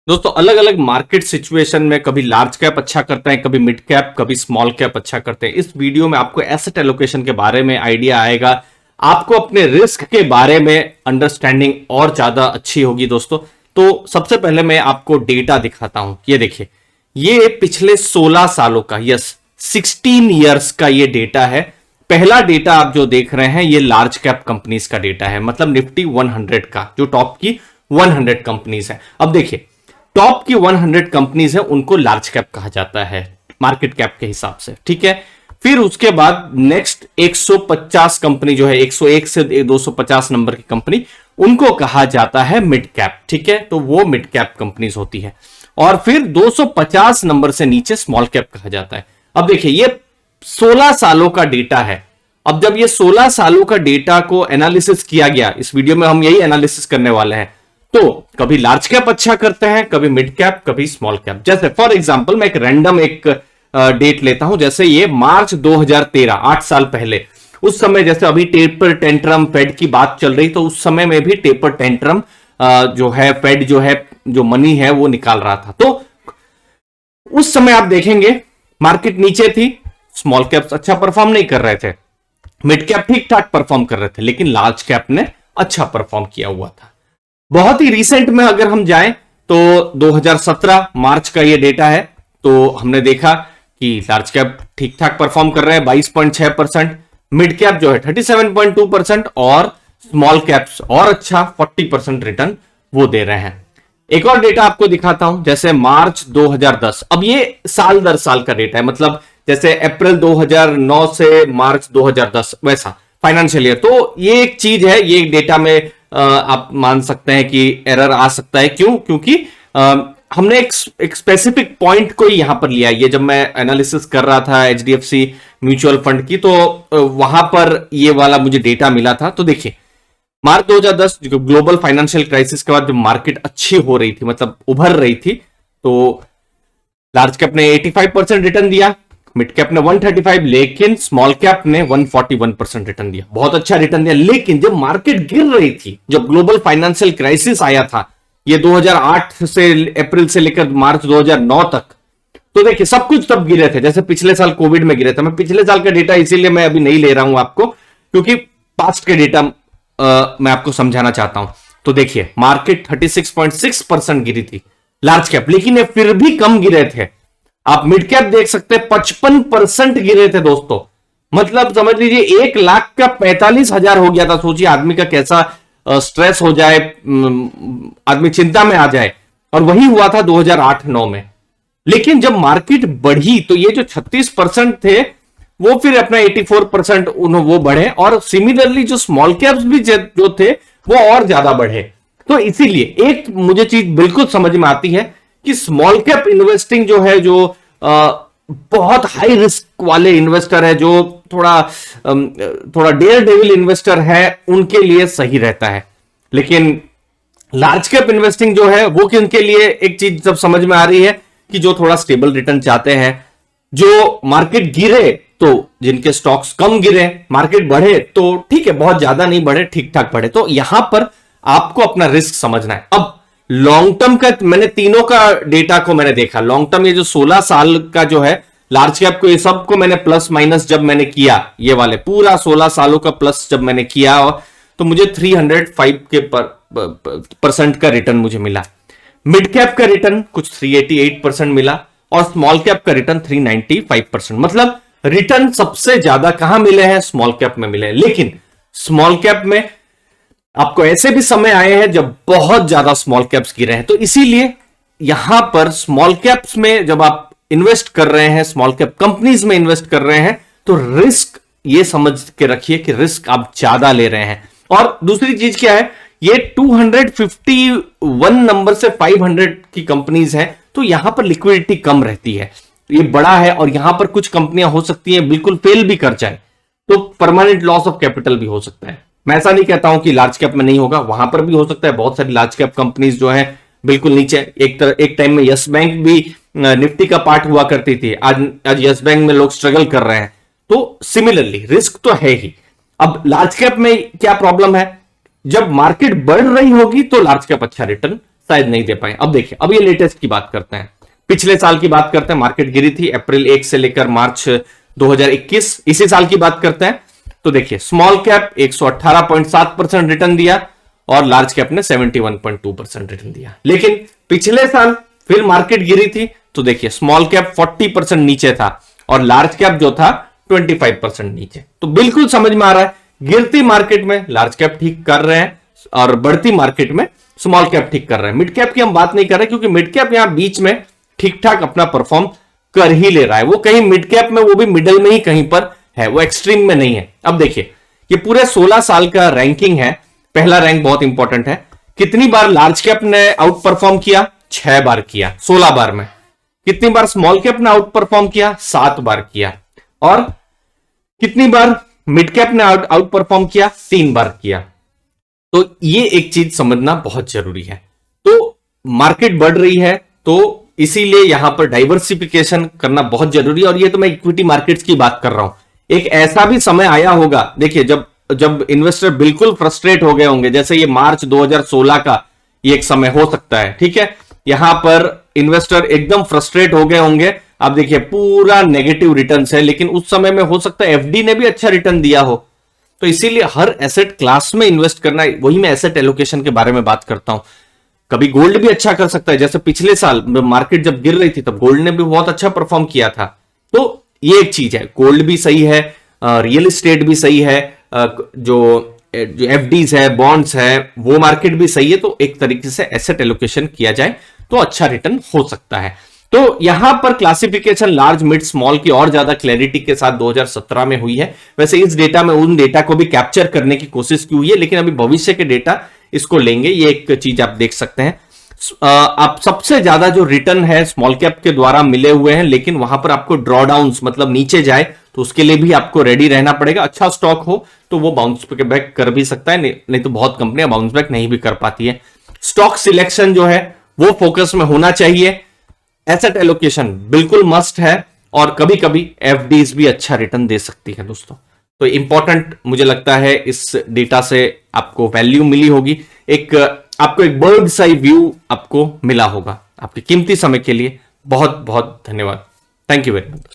दोस्तों अलग अलग मार्केट सिचुएशन में कभी लार्ज कैप अच्छा करते हैं, कभी मिड कैप, कभी स्मॉल कैप अच्छा करते हैं। इस वीडियो में आपको एसेट एलोकेशन के बारे में आइडिया आएगा, आपको अपने रिस्क के बारे में अंडरस्टैंडिंग और ज्यादा अच्छी होगी दोस्तों। तो सबसे पहले मैं आपको डेटा दिखाता हूं। ये देखिए, ये पिछले 16 सालों का, यस 16 ईयर्स का ये डेटा है। पहला डेटा आप जो देख रहे हैं ये लार्ज कैप कंपनीज का डेटा है, मतलब निफ्टी 100 का, जो टॉप की 100 कंपनीज है। अब देखिए, टॉप की 100 कंपनीज है उनको लार्ज कैप कहा जाता है मार्केट कैप के हिसाब से, ठीक है। फिर उसके बाद नेक्स्ट 150 कंपनी जो है, 101 से 250 नंबर की कंपनी, उनको कहा जाता है मिड कैप, ठीक है। तो वो मिड कैप कंपनीज होती है। और फिर 250 नंबर से नीचे स्मॉल कैप कहा जाता है। अब देखिए, ये 16 सालों का डेटा है। अब जब ये 16 सालों का डेटा को एनालिसिस किया गया, इस वीडियो में हम यही एनालिसिस करने वाले हैं। तो कभी लार्ज कैप अच्छा करते हैं, कभी मिड कैप, कभी स्मॉल कैप। जैसे फॉर एग्जांपल मैं एक रैंडम एक डेट लेता हूं, जैसे ये मार्च 2013, 8 साल पहले। उस समय जैसे अभी टेपर टेंट्रम फेड की बात चल रही, तो उस समय में भी टेपर टेंट्रम जो है, फेड जो है, जो मनी है वो निकाल रहा था। तो उस समय आप देखेंगे मार्केट नीचे थी, स्मॉल कैप्स अच्छा परफॉर्म नहीं कर रहे थे, मिड कैप ठीक ठाक परफॉर्म कर रहे थे, लेकिन लार्ज कैप ने अच्छा परफॉर्म किया हुआ था। बहुत ही रिसेंट में अगर हम जाएं तो 2017 मार्च का ये डेटा है। तो हमने देखा कि लार्ज कैप ठीक ठाक परफॉर्म कर रहे हैं 22.6%, मिड कैप जो है 37.2% और स्मॉल कैप्स और अच्छा 40% रिटर्न वो दे रहे हैं। एक और डेटा आपको दिखाता हूं, जैसे मार्च 2010। अब ये साल दर साल का डेटा है, मतलब जैसे अप्रैल 2009 से मार्च 2010 वैसा फाइनेंशियल ईयर। तो ये एक चीज है, ये डेटा में आप मान सकते हैं कि एरर आ सकता है। क्यों? क्योंकि हमने एक स्पेसिफिक पॉइंट को ही यहां पर लिया है। ये जब मैं एनालिसिस कर रहा था एचडीएफसी म्यूचुअल फंड की, तो वहां पर ये वाला मुझे डेटा मिला था। तो देखिए, मार्च 2010 ग्लोबल फाइनेंशियल क्राइसिस के बाद जब मार्केट अच्छी हो रही थी, मतलब उभर रही थी, तो लार्ज कैप ने 85% रिटर्न दिया, मिड कैप ने 135, लेकिन स्मॉल कैप ने 141% रिटर्न दिया। बहुत अच्छा रिटर्न दिया। लेकिन जब मार्केट गिर रही थी, जब ग्लोबल फाइनेंशियल क्राइसिस आया था, ये 2008 से अप्रैल से लेकर मार्च 2009 तक, तो देखिए सब कुछ तब गिरे थे। जैसे पिछले साल कोविड में गिरे थे। मैं पिछले साल का डेटा इसीलिए मैं अभी नहीं ले रहा हूं आपको, क्योंकि पास्ट के डेटा मैं आपको समझाना चाहता हूं। तो देखिए, मार्केट 36.6% गिरी थी लार्ज कैप, लेकिन ये फिर भी कम गिरे थे। आप मिड कैप देख सकते हैं 55% गिरे थे दोस्तों। मतलब समझ लीजिए 1 लाख का 45,000 हो गया था। सोचिए आदमी का कैसा स्ट्रेस हो जाए, आदमी चिंता में आ जाए। और वही हुआ था 2008-9 में। लेकिन जब मार्केट बढ़ी तो ये जो 36% थे वो फिर अपना 84% वो बढ़े, और सिमिलरली जो स्मॉल कैप्स भी जो थे वो और ज्यादा बढ़े। तो इसीलिए एक मुझे चीज बिल्कुल समझ में आती है कि स्मॉल कैप इन्वेस्टिंग जो है, जो बहुत हाई रिस्क वाले इन्वेस्टर है, जो थोड़ा डेयर डेविल इन्वेस्टर है, उनके लिए सही रहता है। लेकिन लार्ज कैप इन्वेस्टिंग जो है वो किनके लिए, एक चीज जब समझ में आ रही है कि जो थोड़ा स्टेबल रिटर्न चाहते हैं, जो मार्केट गिरे तो जिनके स्टॉक्स कम गिरे, मार्केट बढ़े तो ठीक है, बहुत ज्यादा नहीं बढ़े, ठीक ठाक बढ़े। तो यहां पर आपको अपना रिस्क समझना है। अब लॉन्ग टर्म का मैंने तीनों का डेटा को मैंने देखा। लॉन्ग टर्म ये जो 16 साल का जो है लार्ज कैप को, ये सबको मैंने प्लस माइनस जब मैंने किया, ये वाले पूरा 16 सालों का प्लस जब मैंने किया, तो मुझे 305 के परसेंट का रिटर्न मुझे मिला। मिड कैप का रिटर्न कुछ 388% मिला, और स्मॉल कैप का रिटर्न 395%। मतलब रिटर्न सबसे ज्यादा कहां मिले हैं? स्मॉल कैप में मिले हैं। लेकिन स्मॉल कैप में आपको ऐसे भी समय आए हैं जब बहुत ज्यादा स्मॉल कैप्स गिरे हैं। तो इसीलिए यहां पर स्मॉल कैप्स में जब आप इन्वेस्ट कर रहे हैं, स्मॉल कैप कंपनीज में इन्वेस्ट कर रहे हैं, तो रिस्क ये समझ के रखिए कि रिस्क आप ज्यादा ले रहे हैं। और दूसरी चीज क्या है, ये 251 नंबर से 500 की कंपनीज है, तो यहां पर लिक्विडिटी कम रहती है। ये बड़ा है, और यहां पर कुछ कंपनियां हो सकती हैं बिल्कुल फेल भी कर जाए, तो परमानेंट लॉस ऑफ कैपिटल भी हो सकता है। मैं ऐसा नहीं कहता हूं कि लार्ज कैप में नहीं होगा, वहां पर भी हो सकता है। बहुत सारी लार्ज कैप कंपनीज जो है बिल्कुल नीचे, एक टाइम में यस बैंक भी निफ्टी का पार्ट हुआ करती थी, आज यस बैंक में लोग स्ट्रगल कर रहे हैं। तो सिमिलरली रिस्क तो है ही। अब लार्ज कैप में क्या प्रॉब्लम है, जब मार्केट बढ़ रही होगी तो लार्ज कैप अच्छा रिटर्न शायद नहीं दे पाए। अब देखिए, अब ये लेटेस्ट की बात करते हैं, पिछले साल की बात करते हैं। मार्केट गिरी थी अप्रैल 1 से लेकर मार्च 2021, इसी साल की बात करते हैं। तो देखिए, स्मॉल कैप 118.7% रिटर्न दिया और लार्ज कैप ने 71.2% रिटर्न दिया। लेकिन पिछले साल फिर मार्केट गिरी थी, तो देखिए स्मॉल कैप 40% नीचे था और लार्ज कैप जो था 25% नीचे। तो बिल्कुल समझ में आ रहा है, गिरती मार्केट में लार्ज कैप ठीक कर रहे हैं और बढ़ती मार्केट में स्मॉल कैप ठीक कर रहे हैं। मिड कैप की हम बात नहीं कर रहे, क्योंकि मिड कैप यहां बीच में ठीक ठाक अपना परफॉर्म कर ही ले रहा है। वो कहीं मिड कैप में, वो भी मिडल में ही कहीं पर है, वो एक्सट्रीम में नहीं है। अब देखिए, ये पूरे 16 साल का रैंकिंग है। पहला रैंक बहुत इंपॉर्टेंट है। कितनी बार लार्ज कैप ने आउट परफॉर्म किया? 6 बार किया 16 बार में। कितनी बार स्मॉल कैप ने आउट परफॉर्म किया? 7 बार किया। और कितनी बार मिड कैप ने आउट परफॉर्म किया? 3 बार किया। तो ये एक चीज समझना बहुत जरूरी है। तो मार्केट बढ़ रही है, तो इसीलिए यहां पर डाइवर्सिफिकेशन करना बहुत जरूरी है। और ये तो मैं इक्विटी मार्केट्स की बात कर रहा हूं। एक ऐसा भी समय आया होगा, देखिए, जब इन्वेस्टर बिल्कुल फ्रस्ट्रेट हो गए होंगे, जैसे ये मार्च 2016 का ये एक समय हो सकता है, ठीक है। यहां पर इन्वेस्टर एकदम फ्रस्ट्रेट हो गए होंगे। अब देखिए, पूरा नेगेटिव रिटर्न्स है, लेकिन उस समय में हो सकता है एफडी ने भी अच्छा रिटर्न दिया हो। तो इसीलिए हर एसेट क्लास में इन्वेस्ट करना, वही मैं एसेट एलोकेशन के बारे में बात करता हूं। कभी गोल्ड भी अच्छा कर सकता है, जैसे पिछले साल मार्केट जब गिर रही थी तब गोल्ड ने भी बहुत अच्छा परफॉर्म किया था। तो ये एक चीज है, गोल्ड भी सही है, रियल एस्टेट भी सही है, जो एफडीज है, बॉन्ड्स है, वो मार्केट भी सही है। तो एक तरीके से एसेट एलोकेशन किया जाए तो अच्छा रिटर्न हो सकता है। तो यहां पर क्लासिफिकेशन लार्ज, मिड, स्मॉल की और ज्यादा क्लैरिटी के साथ 2017 में हुई है। वैसे इस डेटा में उन डेटा को भी कैप्चर करने की कोशिश की हुई है, लेकिन अभी भविष्य के डेटा इसको लेंगे। ये एक चीज आप देख सकते हैं। आप सबसे ज्यादा जो रिटर्न है स्मॉल कैप के द्वारा मिले हुए हैं, लेकिन वहां पर आपको ड्रॉडाउन, मतलब नीचे जाए तो उसके लिए भी आपको रेडी रहना पड़ेगा। अच्छा स्टॉक हो तो वो बाउंस बैक कर भी सकता है, नहीं तो बहुत कंपनियां बाउंस बैक नहीं भी कर पाती है। स्टॉक सिलेक्शन जो है वो फोकस में होना चाहिए। एसेट एलोकेशन बिल्कुल मस्ट है, और कभी कभी एफडीज भी अच्छा रिटर्न दे सकती है दोस्तों। तो इंपॉर्टेंट मुझे लगता है, इस डेटा से आपको वैल्यू मिली होगी, आपको एक बर्ड्स आई व्यू आपको मिला होगा। आपके कीमती समय के लिए बहुत बहुत धन्यवाद। Thank you very much.